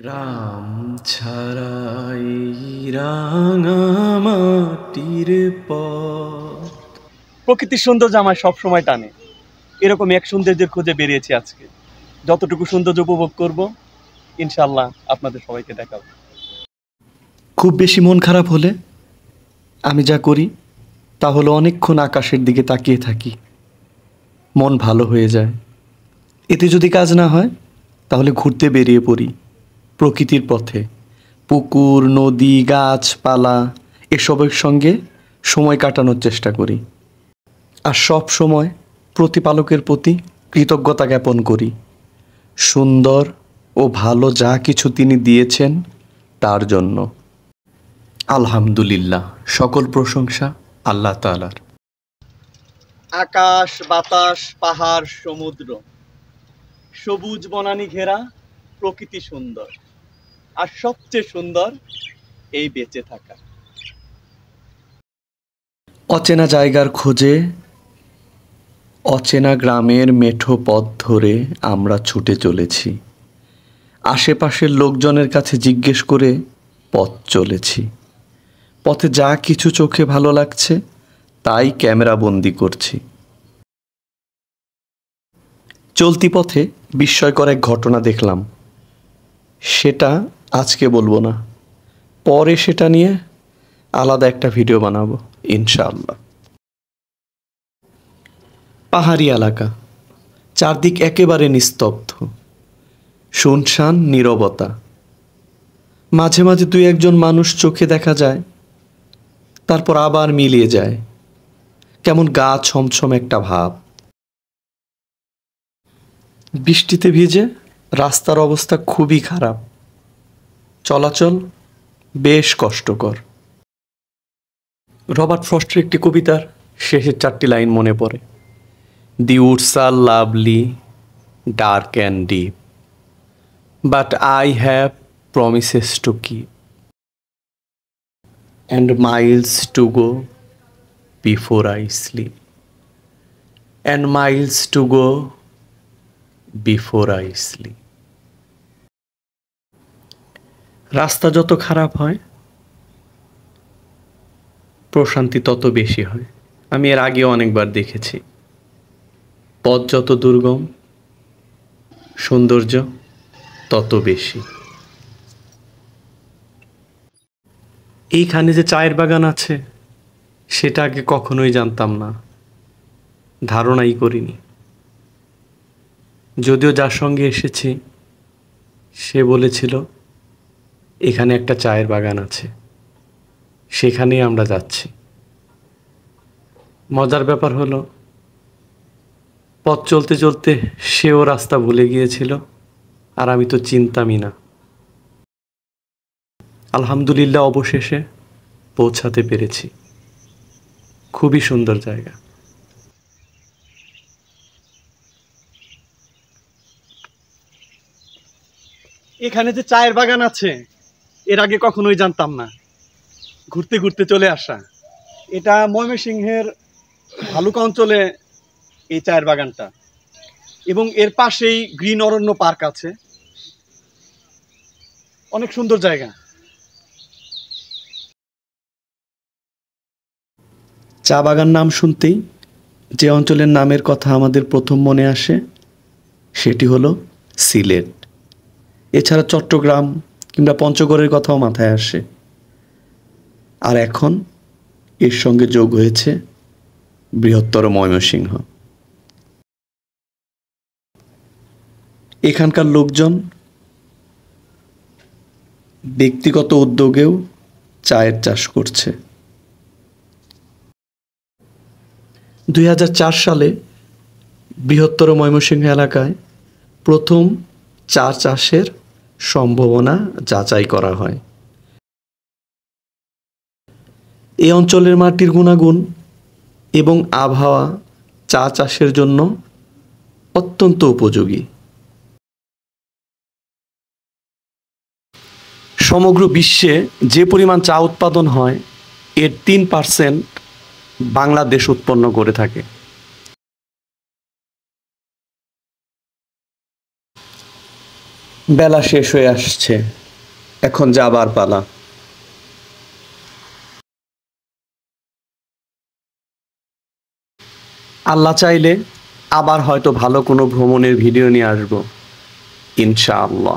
গ্রাম ছাড়াই রাঙামাটির পথ। প্রকৃতির সৌন্দর্য আমায় সবসময় টানে। এরকম এক সৌন্দর্যের খোঁজে বেরিয়েছি আজকে। যতটুকু সৌন্দর্য উপভোগ করব, ইনশাল্লাহ আপনাদের সবাইকে দেখাবো। খুব বেশি মন খারাপ হলে আমি যা করি তা হলো অনেকক্ষণ আকাশের দিকে তাকিয়ে থাকি, মন ভালো হয়ে যায়। এতে যদি কাজ না হয় তাহলে ঘুরতে বেরিয়ে পড়ি প্রকৃতির পথে। পুকুর, নদী, গাছপালা এসবের সঙ্গে সময় কাটানোর চেষ্টা করি। আর সব সময় প্রতিপালকের প্রতি কৃতজ্ঞতা জ্ঞাপন করি। সুন্দর ও ভালো যা কিছু তিনি দিয়েছেন তার জন্য আলহামদুলিল্লাহ। সকল প্রশংসা আল্লাহ তাআলার। আকাশ, বাতাস, পাহাড়, সমুদ্র, সবুজ বনানী ঘেরা প্রকৃতি সুন্দর। আর সবচেয়ে সুন্দর এই বেঁচে থাকা। অচেনা জায়গার খোঁজে অচেনা গ্রামের মেঠো পথ ধরে আমরা ছুটে চলেছি। আশেপাশের লোকজনের কাছে জিজ্ঞেস করে পথ চলেছি। পথে যা কিছু চোখে ভালো লাগছে তাই ক্যামেরা বন্দি করছি। চলতি পথে বিস্ময়কর এক ঘটনা দেখলাম, সেটা আজকে বলবো না, পরে সেটা নিয়ে আলাদা একটা ভিডিও বানাবো ইনশাআল্লাহ। পাহাড়ি এলাকা, চারদিক একেবারে নিস্তব্ধ, শুনশান নীরবতা। মাঝে মাঝে দুই একজন মানুষ চোখে দেখা যায়, তারপর আবার মিলিয়ে যায়। কেমন গা ছমছম একটা ভাব। বৃষ্টিতে ভিজে রাস্তার অবস্থা খুবই খারাপ, চলাচল বেশ কষ্টকর। রবার্ট ফ্রস্টের একটি কবিতার শেষের 4টি লাইন মনে পড়ে। The woods are lovely, dark and deep, but I have promises to keep, and miles to go before I sleep, and miles to go before I sleep. রাস্তা যত খারাপ হয় প্রশান্তি তত বেশি হয়। আমি এর আগেও অনেকবার দেখেছি। পথ যত দুর্গম সৌন্দর্য তত বেশি। এইখানে যে চায়ের বাগান আছে সেটা আগে কখনোই জানতাম না, ধারণাই করিনি। যদিও যার সঙ্গে এসেছি সে বলেছিল এখানে একটা চায়ের বাগান আছে, সেখানেই আমরা যাচ্ছি। মজার ব্যাপার হলো পথ চলতে চলতে সেও রাস্তা ভুলে গিয়েছিল, আর আমি তো চিনতামই না। আলহামদুলিল্লাহ অবশেষে পৌঁছাতে পেরেছি। খুবই সুন্দর জায়গা। এখানে যে চায়ের বাগান আছে এর আগে কখনোই জানতাম না, ঘুরতে ঘুরতে চলে আসা। এটা ময়মনসিংহের ভালুকা অঞ্চলে এই চায়ের বাগানটা, এবং এর পাশেই গ্রিন অরণ্য পার্ক আছে। অনেক সুন্দর জায়গা। চা বাগান নাম শুনতেই যে অঞ্চলের নামের কথা আমাদের প্রথম মনে আসে সেটি হলো সিলেট। এছাড়া চট্টগ্রাম কিংবা পঞ্চগড়ের কথাও মাথায় আসে। আর এখন এর সঙ্গে যোগ হয়েছে বৃহত্তর ময়মনসিংহ। এখানকার লোকজন ব্যক্তিগত উদ্যোগেও চায়ের চাষ করছে। 2004 সালে বৃহত্তর ময়মনসিংহ এলাকায় প্রথম চা চাষের সম্ভাবনা যাচাই করা হয়। এই অঞ্চলের মাটির গুণাগুণ এবং আবহাওয়া চা চাষের জন্য অত্যন্ত উপযোগী। সমগ্র বিশ্বে যে পরিমাণ চা উৎপাদন হয় এর 3% বাংলাদেশ উৎপন্ন করে থাকে। বেলা শেষ হয়ে আসছে, এখন যাবার পালা। আল্লাহ চাইলে আবার হয়তো ভালো কোনো ভ্রমণের ভিডিও নিয়ে আসবো, ইনশাআল্লাহ।